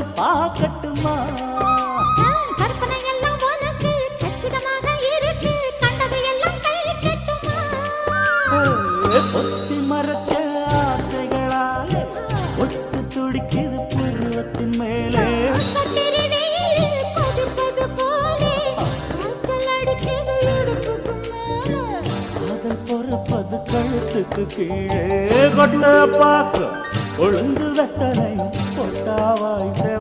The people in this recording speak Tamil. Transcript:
வந்து பார்க்கட்டுமா கற்பனை எல்லாம் உனக்கு கச்சிதமாக இருக்கு கண்டது எல்லாம் கை கட்டுமா ஒத்தி மறைச்ச ஆசைகளால ஒட்டு துடிக்குது பருவத்தின் மேலே கொதிப்பது போலே காய்ச்சல் அடிக்குது இடுப்புக்கு மேலே காதல் பொறுப்பது கழுத்துக்கு கீழே கொட்ட பார்க்க ஒழுங்கு வெத்தனை பொட்டாவாய்